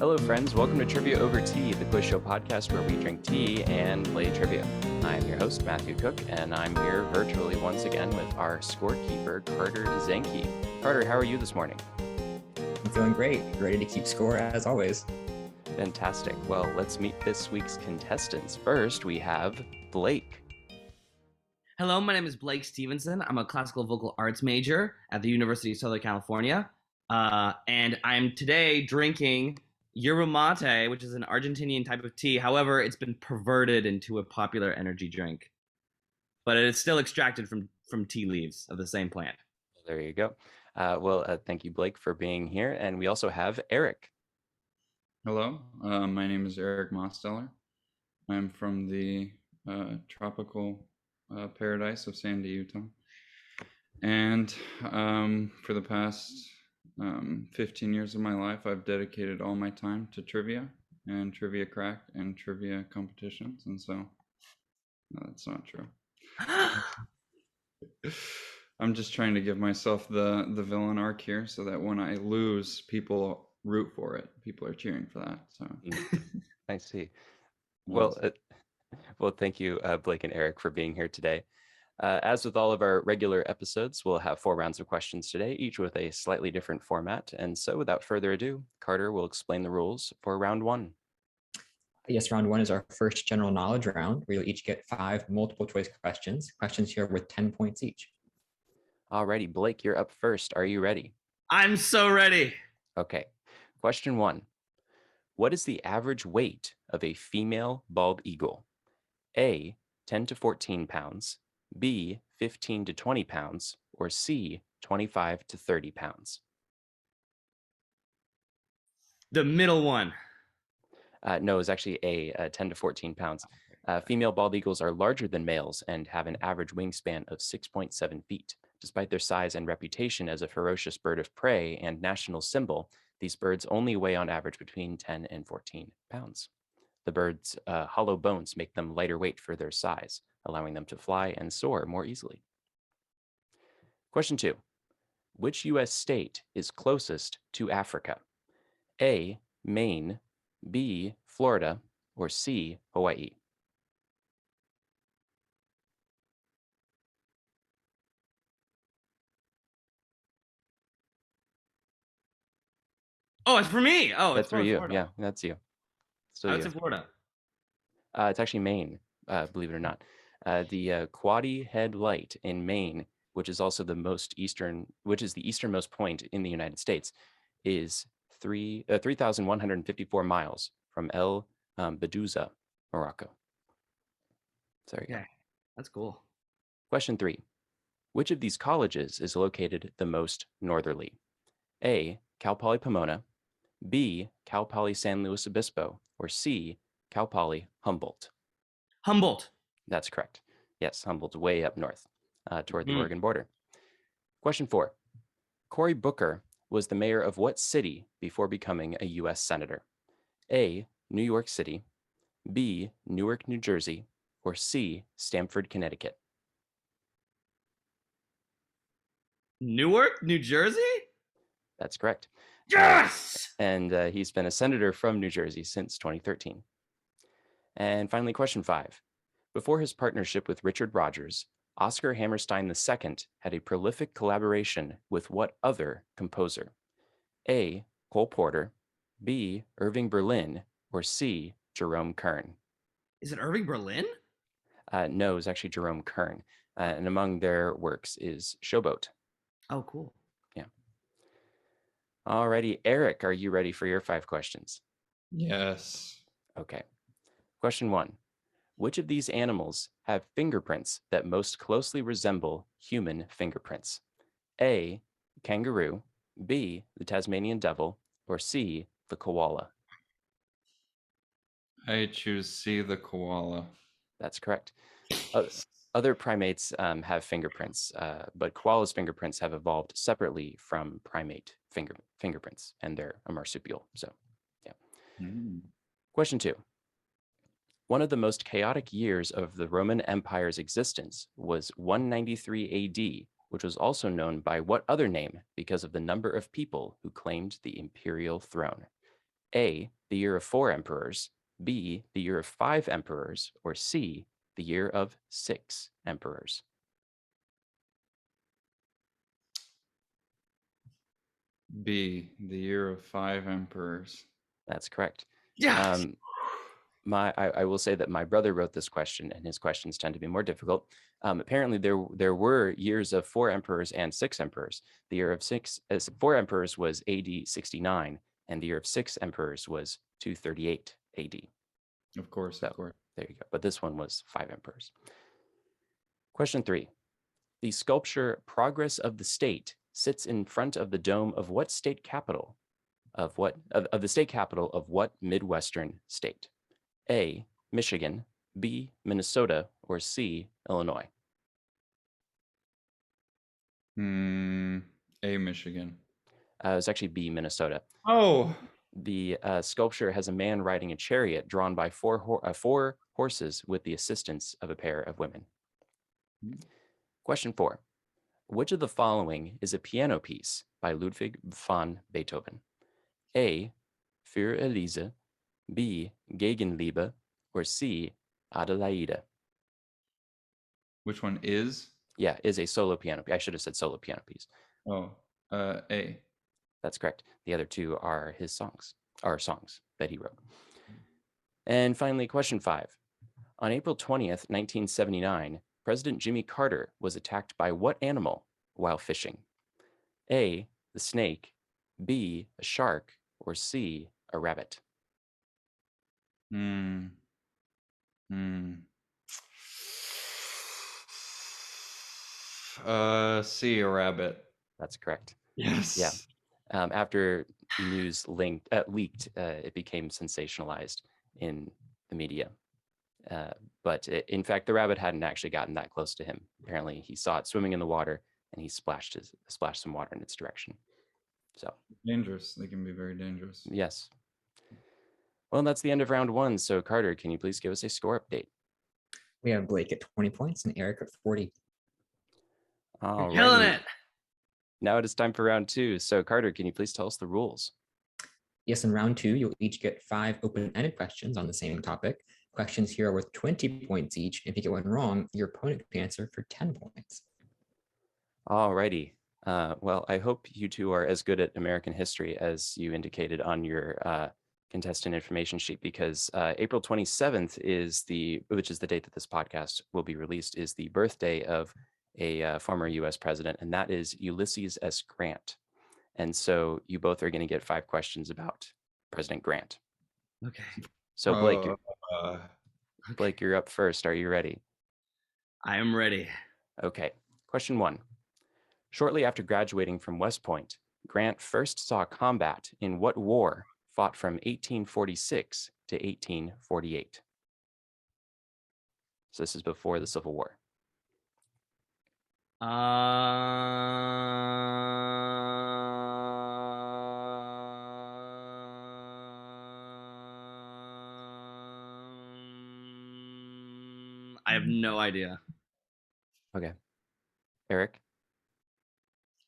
Hello, friends. Welcome to Trivia Over Tea, the quiz show podcast where we drink tea and play trivia. I'm your host, Matthew Cook, and I'm here virtually once again with our scorekeeper, Carter Zenke. Carter, how are you this morning? I'm feeling great. Ready to keep score as always. Fantastic. Well, let's meet this week's contestants. First, we have Blake. Hello, my name is Blake Stevenson. I'm a classical vocal arts major at the University of Southern California. And I'm today drinking yerba mate, which is an Argentinian type of tea. However, it's been perverted into a popular energy drink. But it is still extracted from tea leaves of the same plant. There you go. Thank you, Blake, for being here. And we also have Erick. Hello, my name is Erick Mosteller. I'm from the tropical paradise of Sandy, Utah. And for the past 15 years of my life, I've dedicated all my time to trivia and trivia crack and trivia competitions. And so, no, that's not true. I'm just trying to give myself the villain arc here so that when I lose, people root for it. People are cheering for that. So I see. Well, thank you, Blake and Erick, for being here today. As with all of our regular episodes, we'll have 4 rounds of questions today, each with a slightly different format. And so without further ado, Carter will explain the rules for round 1. Yes, round 1 is our first general knowledge round, where you'll each get 5 multiple choice questions. Questions here worth 10 points each. Alrighty, Blake, you're up first. Are you ready? I'm so ready. Okay. Question 1. What is the average weight of a female bald eagle? A, 10 to 14 pounds, B, 15 to 20 pounds, or C, 25 to 30 pounds? The middle one. No, it's actually A, 10 to 14 pounds. Female bald eagles are larger than males and have an average wingspan of 6.7 feet. Despite their size and reputation as a ferocious bird of prey and national symbol, these birds only weigh on average between 10 and 14 pounds. The birds' hollow bones make them lighter weight for their size, allowing them to fly and soar more easily. Question 2. Which U.S. state is closest to Africa? A, Maine, B, Florida, or C, Hawaii? Oh, it's for me. Oh, That's for you. Florida. Yeah, that's you. So it's in Florida. It's actually Maine, believe it or not. The Quoddy Head Light in Maine, which is also the easternmost point in the United States, is 3,154 miles from El Bedouza, Morocco. Sorry. Okay, that's cool. Question 3. Which of these colleges is located the most northerly? A, Cal Poly Pomona, B, Cal Poly San Luis Obispo, or C, Cal Poly Humboldt? Humboldt. That's correct. Yes, Humboldt's way up north toward the Oregon border. Question 4. Cory Booker was the mayor of what city before becoming a U.S. senator? A, New York City, B, Newark, New Jersey, or C, Stamford, Connecticut? Newark, New Jersey? That's correct. Yes! And he's been a senator from New Jersey since 2013. And finally, question 5. Before his partnership with Richard Rodgers, Oscar Hammerstein II had a prolific collaboration with what other composer? A, Cole Porter, B, Irving Berlin, or C, Jerome Kern? Is it Irving Berlin? No, it's actually Jerome Kern. And among their works is Showboat. Oh, cool. Yeah. Alrighty, Erick, are you ready for your 5 questions? yes. Okay. Question 1. Which of these animals have fingerprints that most closely resemble human fingerprints? A, kangaroo, B, the Tasmanian devil, or C, the koala? I choose C, the koala. That's correct. Other primates have fingerprints, but koala's fingerprints have evolved separately from primate fingerprints, and they're a marsupial. So, yeah. Question 2. One of the most chaotic years of the Roman Empire's existence was 193 AD, which was also known by what other name because of the number of people who claimed the imperial throne? A, the year of 4 emperors, B, the year of 5 emperors, or C, the year of 6 emperors? B, the year of 5 emperors. That's correct. Yes. I will say that my brother wrote this question, and his questions tend to be more difficult. Apparently, there were years of 4 emperors and 6 emperors. The year of 4 emperors was AD 69, and the year of 6 emperors was 238 AD. Of course, So, of course. there you go. But this one was 5 emperors. Question 3. The sculpture Progress of the State sits in front of the dome of what state capital? Of the state capital of what Midwestern state? A, Michigan, B, Minnesota, or C, Illinois? A, Michigan. It was actually B, Minnesota. Oh, The sculpture has a man riding a chariot drawn by four horses with the assistance of a pair of women. Question 4. Which of the following is a piano piece by Ludwig van Beethoven? A, Für Elise, B, Gegenliebe, or C, Adelaide? which one is? Yeah, is a solo piano piece. I should have said solo piano piece. Oh, A. That's correct. The other two are his songs that he wrote. And finally, question 5. On April 20th, 1979, President Jimmy Carter was attacked by what animal while fishing? A, the snake, B, a shark, or C, a rabbit? C, a rabbit. That's correct. Yes. Yeah. After news leaked, it became sensationalized in the media. But in fact, the rabbit hadn't actually gotten that close to him. Apparently, he saw it swimming in the water, and he splashed some water in its direction. So Dangerous. They can be very dangerous. yes. Well, that's the end of round 1. So Carter, can you please give us a score update? We have Blake at 20 points and Eric at 40. All You're killing right. it. Now it is time for round 2. So Carter, can you please tell us the rules? Yes, in round 2, you'll each get 5 open-ended questions on the same topic. Questions here are worth 20 points each. If you get one wrong, your opponent can answer for 10 points. All righty. Well, I hope you two are as good at American history as you indicated on your contestant information sheet, because April 27th which is the date that this podcast will be released, is the birthday of a former U.S. president, and that is Ulysses S. Grant. And so you both are going to get 5 questions about President Grant. Okay. So Blake, you're up first. Are you ready? I am ready. Okay. Question 1. Shortly after graduating from West Point, Grant first saw combat in what war fought from 1846 to 1848? So this is before the Civil War. I have no idea. Okay. Eric?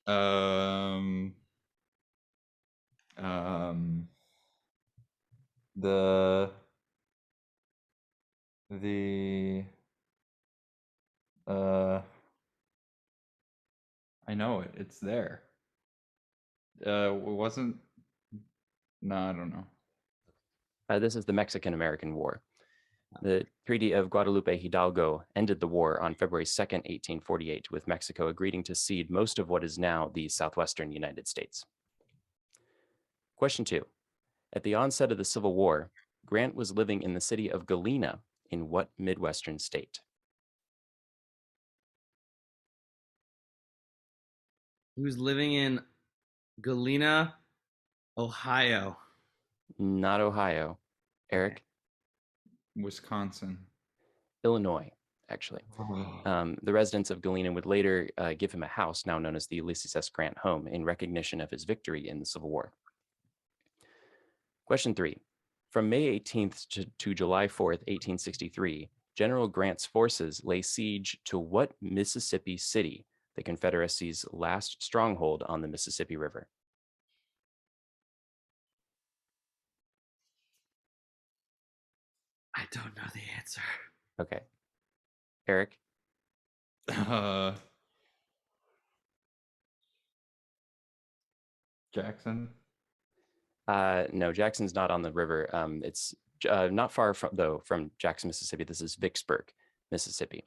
I know it. It's there. Wasn't. No, I don't know. This is the Mexican-American War. The Treaty of Guadalupe Hidalgo ended the war on February 2nd, 1848, with Mexico agreeing to cede most of what is now the southwestern United States. Question 2. At the onset of the Civil War, Grant was living in the city of Galena in what Midwestern state? He was living in Galena, Ohio. Not Ohio. Eric? Wisconsin. Illinois, actually. The residents of Galena would later give him a house, now known as the Ulysses S. Grant home, in recognition of his victory in the Civil War. Question 3. From May 18th to July 4th, 1863, General Grant's forces lay siege to what Mississippi city, the Confederacy's last stronghold on the Mississippi River? I don't know the answer. Okay. Eric? Jackson. No, Jackson's not on the river. It's not far from Jackson, Mississippi. This is Vicksburg, Mississippi.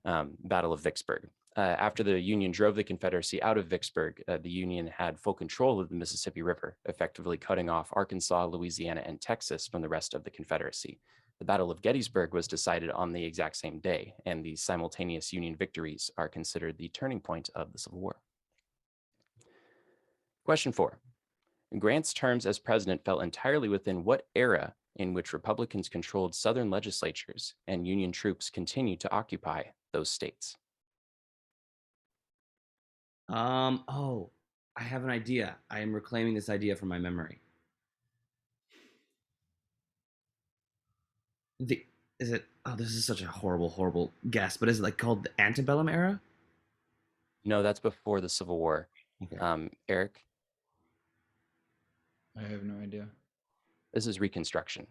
Battle of Vicksburg. After the Union drove the Confederacy out of Vicksburg, the Union had full control of the Mississippi River, effectively cutting off Arkansas, Louisiana, and Texas from the rest of the Confederacy. The Battle of Gettysburg was decided on the exact same day, and these simultaneous Union victories are considered the turning point of the Civil War. Question 4. Grant's terms as president fell entirely within what era in which Republicans controlled Southern legislatures and Union troops continued to occupy those states? Oh, I have an idea. I am reclaiming this idea from my memory. Is it? Oh, this is such a horrible guess. But is it like called the antebellum era? No, that's before the Civil War. Okay. Eric? I have no idea. This is Reconstruction.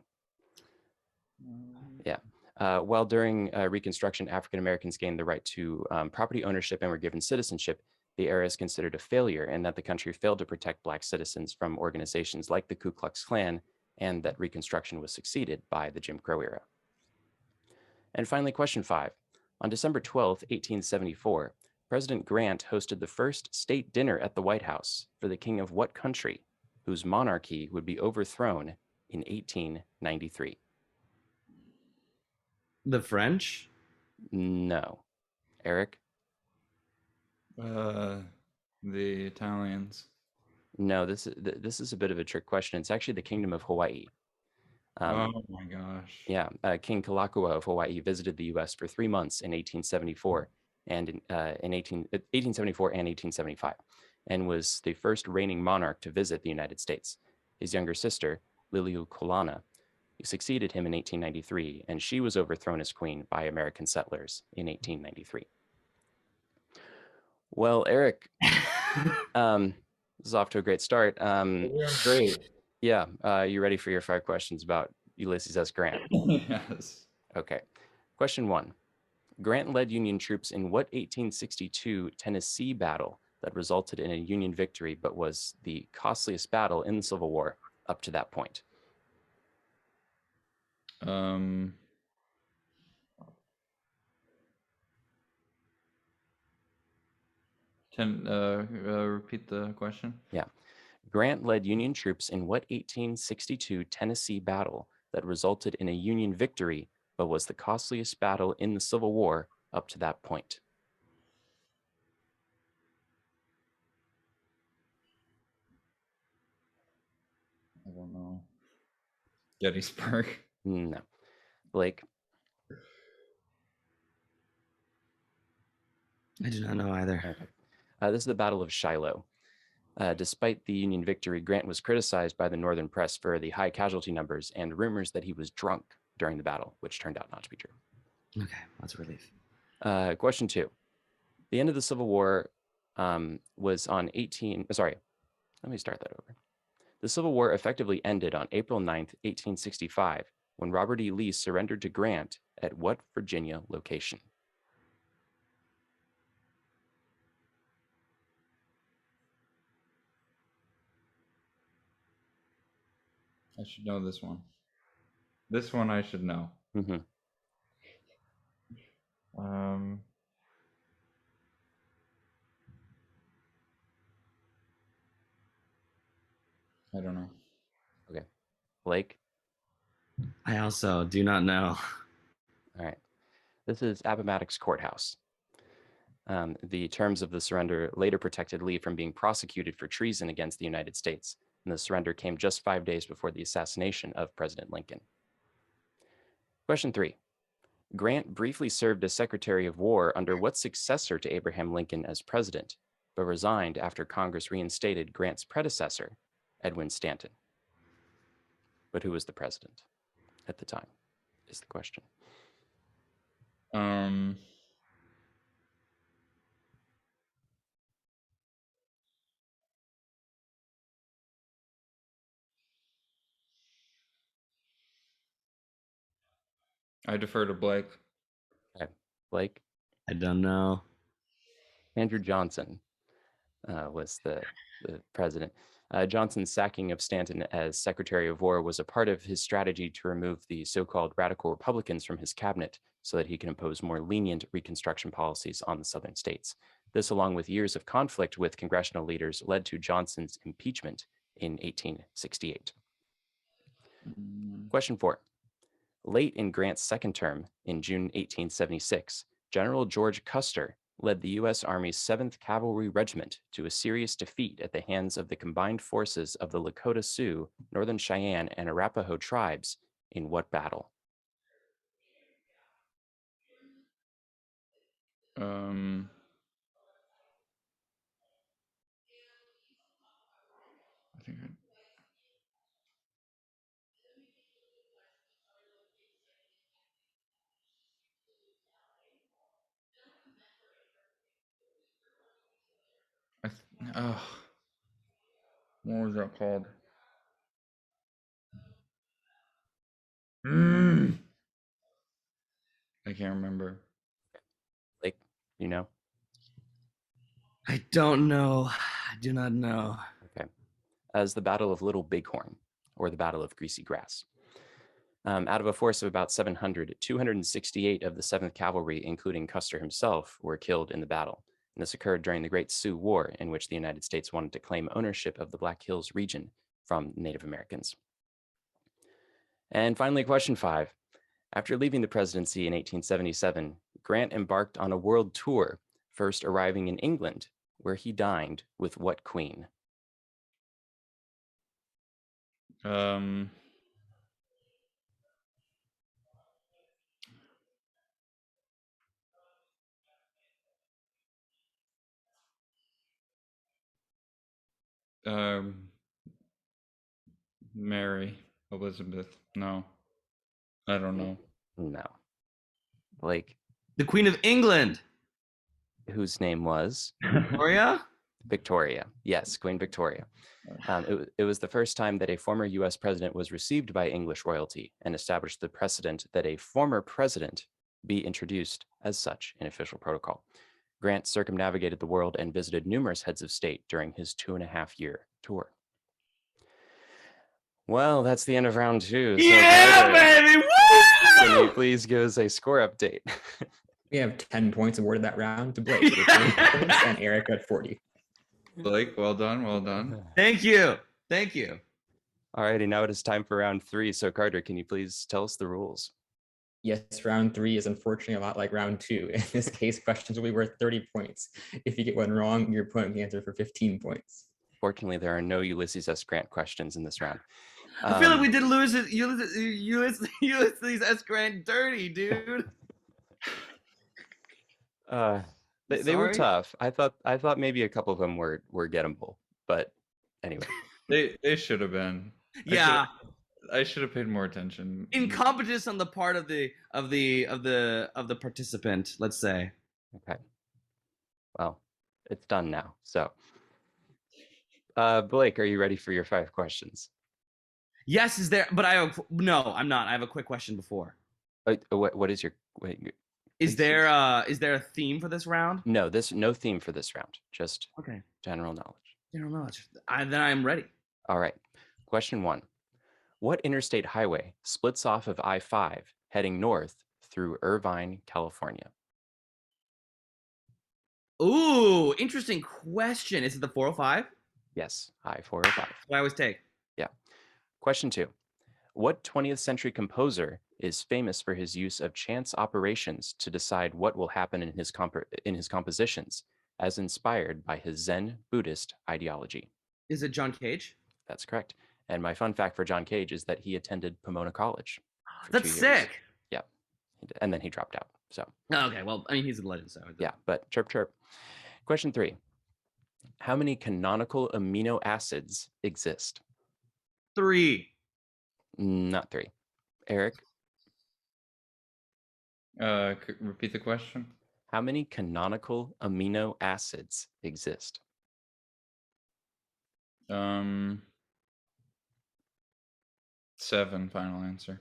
Yeah. While during Reconstruction, African Americans gained the right to property ownership and were given citizenship, the era is considered a failure and that the country failed to protect Black citizens from organizations like the Ku Klux Klan, and that Reconstruction was succeeded by the Jim Crow era. And finally, question 5. On December 12, 1874, President Grant hosted the first state dinner at the White House for the king of what country, whose monarchy would be overthrown in 1893? The French? No. Eric? The Italians. No, this is a bit of a trick question. It's actually the Kingdom of Hawaii. Oh my gosh. Yeah, King Kalakaua of Hawaii visited the U.S. for 3 months in 1874 and in 1874 and 1875, and was the first reigning monarch to visit the United States. His younger sister, Liliuokalani, succeeded him in 1893, and she was overthrown as queen by American settlers in 1893. Well, Eric, this is off to a great start. Great. Yeah, you ready for your 5 questions about Ulysses S. Grant? Yes. Okay. Question 1. Grant led Union troops in what 1862 Tennessee battle that resulted in a Union victory but was the costliest battle in the Civil War up to that point? Repeat the question. Yeah. Grant led Union troops in what 1862 Tennessee battle that resulted in a Union victory but was the costliest battle in the Civil War up to that point? I don't know. Gettysburg. No. Blake? I do not know either. Okay. This is the Battle of Shiloh. Despite the Union victory, Grant was criticized by the Northern press for the high casualty numbers and rumors that he was drunk during the battle, which turned out not to be true. Okay, that's a relief. Question 2. The end of the Civil War was on let me start that over. The Civil War effectively ended on April 9th, 1865, when Robert E. Lee surrendered to Grant at what Virginia location? I should know this one. This one I should know. Mm-hmm. I don't know. Okay. Blake? I also do not know. All right. This is Appomattox Courthouse. The terms of the surrender later protected Lee from being prosecuted for treason against the United States, and the surrender came just 5 days before the assassination of President Lincoln. Question 3. Grant briefly served as Secretary of War under what successor to Abraham Lincoln as president, but resigned after Congress reinstated Grant's predecessor, Edwin Stanton. But who was the president at the time, is the question. I defer to Blake. Okay. Blake? I don't know. Andrew Johnson was the president. Johnson's sacking of Stanton as Secretary of War was a part of his strategy to remove the so-called radical Republicans from his cabinet so that he can impose more lenient Reconstruction policies on the southern states. This, along with years of conflict with congressional leaders, led to Johnson's impeachment in 1868. Question 4. Late in Grant's second term, in June 1876, General George Custer led the U.S. Army's 7th Cavalry Regiment to a serious defeat at the hands of the combined forces of the Lakota Sioux, Northern Cheyenne, and Arapaho tribes in what battle? I think what was that called? I can't remember. Like, you know? I don't know. I do not know. Okay. As the Battle of Little Bighorn, or the Battle of Greasy Grass. Out of a force of about 700, 268 of the 7th Cavalry, including Custer himself, were killed in the battle. And this occurred during the Great Sioux War, in which the United States wanted to claim ownership of the Black Hills region from Native Americans. And finally, question 5. After leaving the presidency in 1877, Grant embarked on a world tour, first arriving in England, where he dined with what queen? Mary Elizabeth. No, I don't know. No. Blake, The Queen of England. whose name was Victoria? Victoria. Yes, Queen Victoria. It was the first time that a former US president was received by English royalty and established the precedent that a former president be introduced as such in official protocol. Grant circumnavigated the world and visited numerous heads of state during his 2.5-year tour. Well, that's the end of round 2. So Yeah, baby! Woo! Can you please give us a score update? We have 10 points awarded that round to Blake with 20 points and Eric at 40. Blake, well done, well done. Thank you. Thank you. All righty, now it is time for round 3. So Carter, can you please tell us the rules? Yes, round 3 is unfortunately a lot like round 2. In this case, questions will be worth 30 points. If you get one wrong, your opponent can answer for 15 points. Fortunately, there are no Ulysses S. Grant questions in this round. I feel like we did Ulysses S. Grant dirty, dude. They were tough. I thought maybe a couple of them were gettable, but anyway. They should have been. Yeah. I should have paid more attention. Incompetence on the part of the participant, let's say. Okay. Well, it's done now. So, Blake, are you ready for your 5 questions? Yes, is there? But no, I'm not. I have a quick question before. What is your? Is there a theme for this round? No, no theme for this round. Just general knowledge. General knowledge. Then I am ready. All right. Question 1. What interstate highway splits off of I-5 heading north through Irvine, California? Ooh, interesting question. Is it the 405? Yes, I-405. I always take. Yeah. Question 2. What 20th century composer is famous for his use of chance operations to decide what will happen in his compositions, as inspired by his Zen Buddhist ideology? Is it John Cage? That's correct. And my fun fact for John Cage is that he attended Pomona College. That's sick. Yeah. And then he dropped out. So. Okay. Well, I mean, he's a legend. So. Yeah, but chirp, chirp. Question 3. How many canonical amino acids exist? 3. Not 3. Eric? Repeat the question. How many canonical amino acids exist? 7, final answer.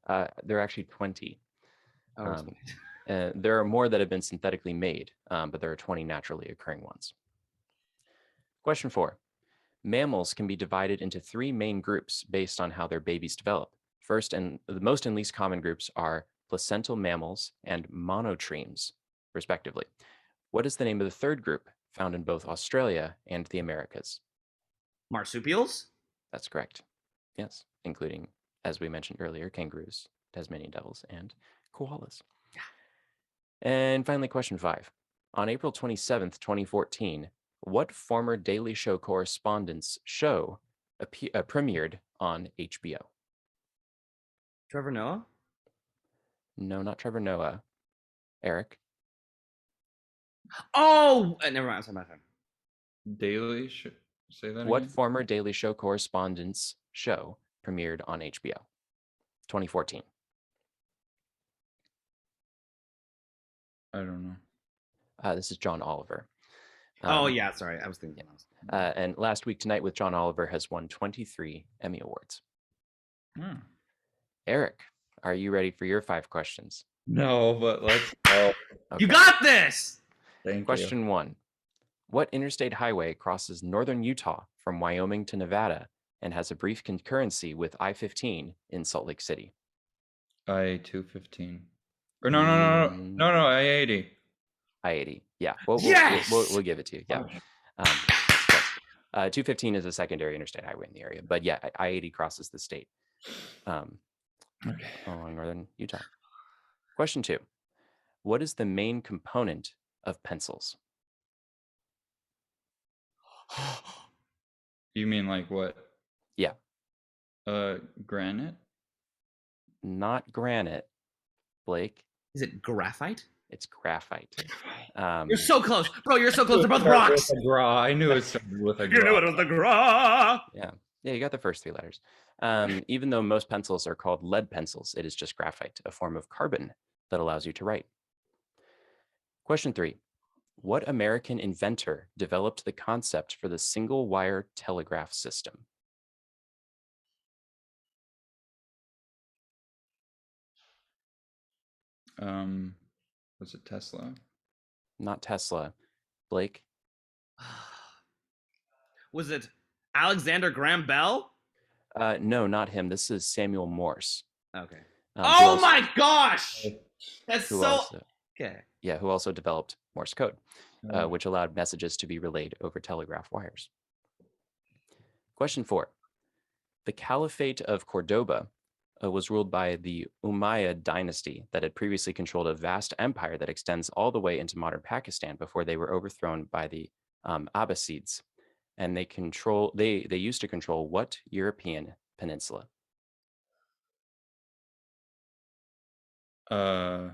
There are actually 20. Oh, Um, there are more that have been synthetically made, but there are 20 naturally occurring ones. Question 4. Mammals can be divided into 3 main groups based on how their babies develop. First, and the most and least common groups are placental mammals and monotremes, respectively. What is the name of the third group found in both Australia and the Americas? Marsupials? That's correct. Yes, including, as we mentioned earlier, kangaroos, Tasmanian devils, and koalas. And finally, question 5. On April 27th, 2014, what former Daily Show correspondence show premiered on HBO? Trevor Noah? No, not Trevor Noah. Eric? Oh, never mind. Sorry, my turn. Daily. Say that What again. former Daily Show correspondence show premiered on HBO? 2014. I don't know. This is John Oliver. Oh, yeah. Sorry. I was thinking. And Last Week Tonight with John Oliver has won 23 Emmy Awards. Hmm. Eric, are you ready for your 5 questions? No, but let's go. You got this. Thank Question 1. What interstate highway crosses northern Utah from Wyoming to Nevada and has a brief concurrency with I-15 in Salt Lake City? you. I-215. Or no, I-80. I-80. Yeah, we'll give it to you. Yeah. That's close. 215 is a secondary interstate highway in the area, but yeah, I-80 crosses the state along northern Utah. Question 2. What is the main component of pencils? You mean like what? Yeah. Granite? Not granite, Blake. Is it graphite? It's graphite. You're so close, bro. You're so close. They're both rocks. I knew it started with a gra. You knew it was the gra. Yeah, you got the first 3 letters. Even though most pencils are called lead pencils, it is just graphite, a form of carbon that allows you to write. Question 3. What American inventor developed the concept for the single-wire telegraph system? Was it Tesla? Not Tesla. Blake? Was it Alexander Graham Bell? No, not him. This is Samuel Morse. Okay. who Oh also- my gosh! That's who so also- okay. Yeah, who also developed Morse code, which allowed messages to be relayed over telegraph wires. Question 4. The Caliphate of Cordoba was ruled by the Umayyad dynasty that had previously controlled a vast empire that extends all the way into modern Pakistan before they were overthrown by the Abbasids. And they used to control what European peninsula? The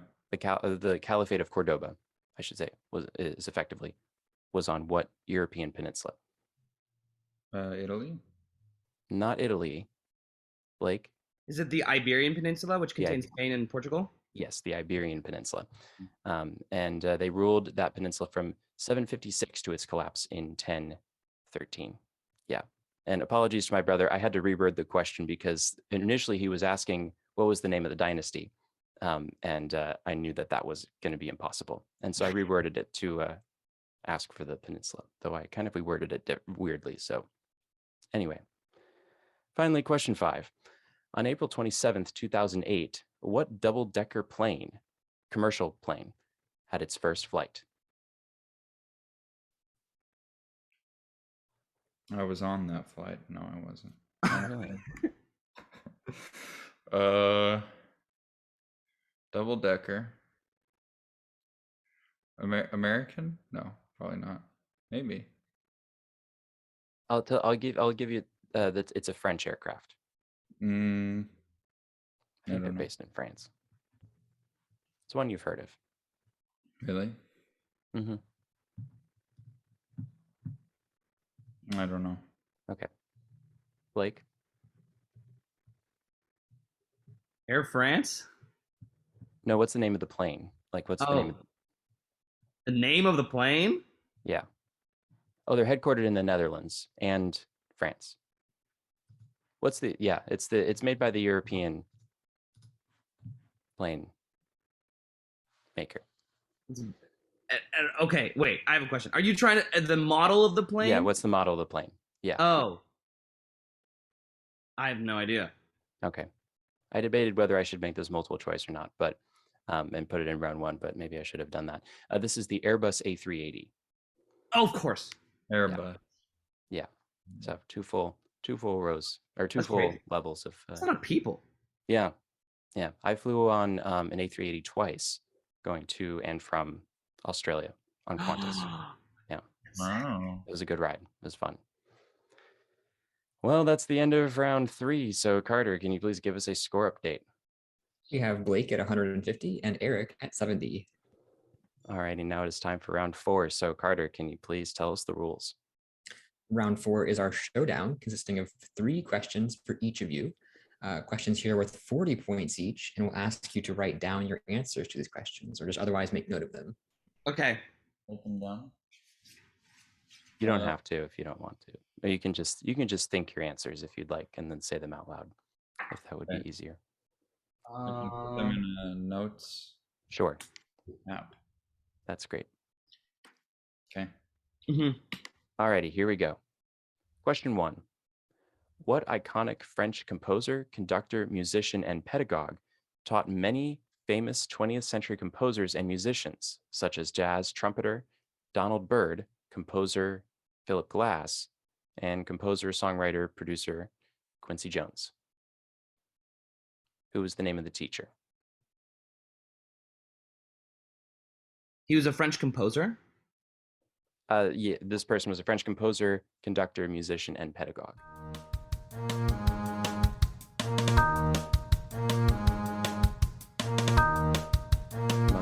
Caliphate of Cordoba, I should say, was on what European peninsula? Italy? Not Italy. Blake? Is it the Iberian Peninsula, which Yeah. contains Spain and Portugal? Yes, the Iberian Peninsula. And they ruled that peninsula from 756 to its collapse in 1013. Yeah. And apologies to my brother. I had to reword the question because initially he was asking what was the name of the dynasty. And I knew that was going to be impossible. And so I reworded it to ask for the peninsula, though I kind of reworded it weirdly. So anyway, finally, question 5. On April 27th, 2008, what double-decker plane, commercial plane, had its first flight? I was on that flight. No, I wasn't. Really? Double decker. American? No, probably not. Maybe. I'll give you that it's a French aircraft. I think they're based in France. It's one you've heard of. Really? Mm-hmm. I don't know. Okay. Blake? Air France? No, what's the name of the plane? Like, what's the name of the name of the plane? Yeah. Oh, they're headquartered in the Netherlands and France. What's the? Yeah, it's made by the European plane maker. Okay, wait. I have a question. Are you trying to the model of the plane? Yeah, what's the model of the plane? Yeah. Oh, I have no idea. Okay. I debated whether I should make this multiple choice or not, but and put it in round 1, but maybe I should have done that. This is the Airbus A380. Oh, of course. Airbus. Yeah. So two full rows or two That's full crazy. levels of. That's a lot of people. Yeah. Yeah. I flew on an A380 twice, going to and from Australia on Qantas. Yeah. Wow. It was a good ride. It was fun. Well, that's the end of round 3. So, Carter, can you please give us a score update? We have Blake at 150 and Eric at 70. All righty, now it is time for round 4. So, Carter, can you please tell us the rules? Round 4 is our showdown, consisting of 3 questions for each of you. Questions here worth 40 points each, and we'll ask you to write down your answers to these questions or just otherwise make note of them. Okay. Write them down. You don't have to if you don't want to. Or you can just think your answers if you'd like, and then say them out loud, if that would be easier. I can put them in notes Sure, app. that's great. Okay. All righty, here we go. Question 1. What iconic French composer, conductor, musician, and pedagogue taught many famous 20th century composers and musicians, such as jazz trumpeter Donald Byrd, composer Philip Glass, and composer, songwriter, producer Quincy Jones? Who was the name of the teacher? He was a French composer. Yeah, this person was a French composer, conductor, musician, and pedagogue.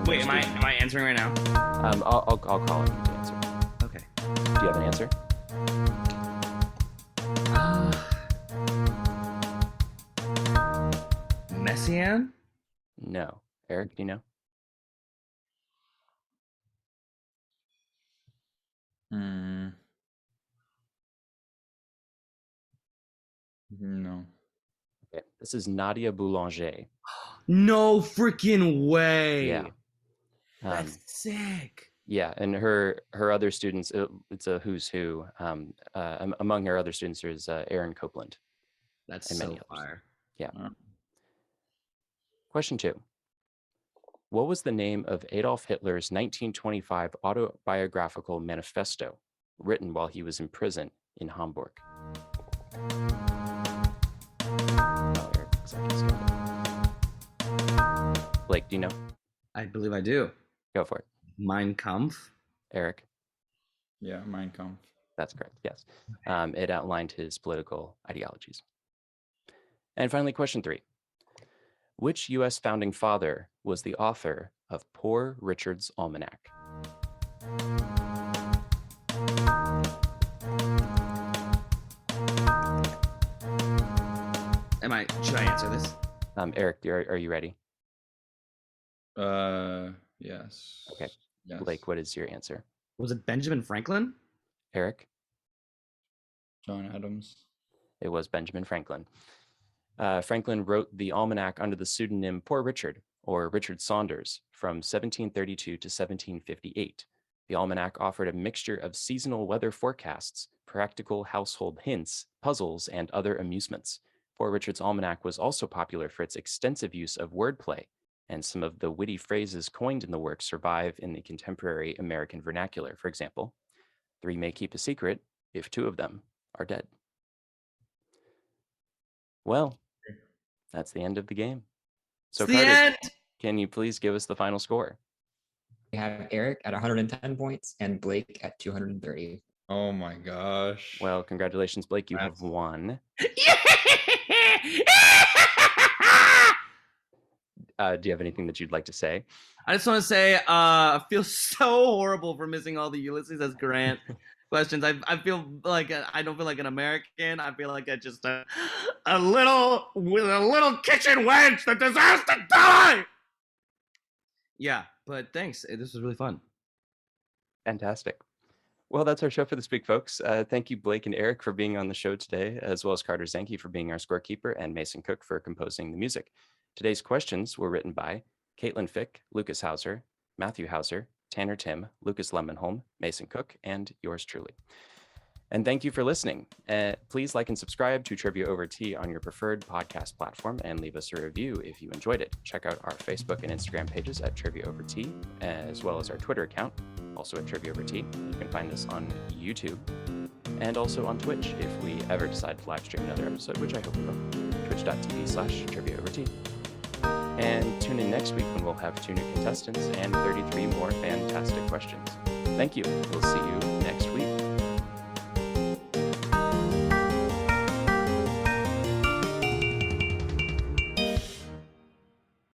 Wait, am I answering right now? I'll call on you to answer. Okay. Do you have an answer? Messiaen? No. Eric, do you know? No. Okay. This is Nadia Boulanger. No freaking way. Yeah. That's sick. Yeah, and her other students, it's a who's who. Among her other students, there's Aaron Copeland. That's and so many others. fire. Yeah. Question 2. What was the name of Adolf Hitler's 1925 autobiographical manifesto written while he was in prison in Hamburg? Oh, Eric looks like he's got it. Blake, do you know? I believe I do. Go for it. Mein Kampf. Eric? Yeah, Mein Kampf. That's correct, yes. It outlined his political ideologies. And finally, question 3. Which U.S. founding father was the author of Poor Richard's Almanac? Should I answer this? Eric, are you ready? Yes. Okay. Yes. Blake, what is your answer? Was it Benjamin Franklin? Eric? John Adams. It was Benjamin Franklin. Franklin wrote the almanac under the pseudonym Poor Richard, or Richard Saunders, from 1732 to 1758. The almanac offered a mixture of seasonal weather forecasts, practical household hints, puzzles, and other amusements. Poor Richard's Almanac was also popular for its extensive use of wordplay, and some of the witty phrases coined in the work survive in the contemporary American vernacular. For example, 3 may keep a secret if 2 of them are dead. Well, that's the end of the game. So, It's the Carter, end. can you please give us the final score? We have Eric at 110 points and Blake at 230. Oh my gosh. Well, congratulations, Blake. You have won. Do you have anything that you'd like to say? I just want to say I feel so horrible for missing all the Ulysses S. Grant questions. I feel like I don't feel like an American. I feel like just a little kitchen wench that deserves to die. Yeah, but thanks. This was really fun. Fantastic. Well, that's our show for this week, folks. Thank you, Blake and Eric, for being on the show today, as well as Carter Zenke for being our scorekeeper and Mason Cook for composing the music. Today's questions were written by Caitlin Fick, Lucas Hauser, Matthew Hauser, Tanner Tim, Lucas Lemonholm, Mason Cook, and yours truly. And thank you for listening. Please like and subscribe to Trivia Over Tea on your preferred podcast platform and leave us a review if you enjoyed it. Check out our Facebook and Instagram pages at Trivia Over Tea, as well as our Twitter account, also at Trivia Over Tea. You can find us on YouTube and also on Twitch if we ever decide to live stream another episode, which I hope we will. Twitch.tv/Trivia Over Tea. And tune in next week when we'll have 2 new contestants and 33 more fantastic questions. Thank you. We'll see you next week.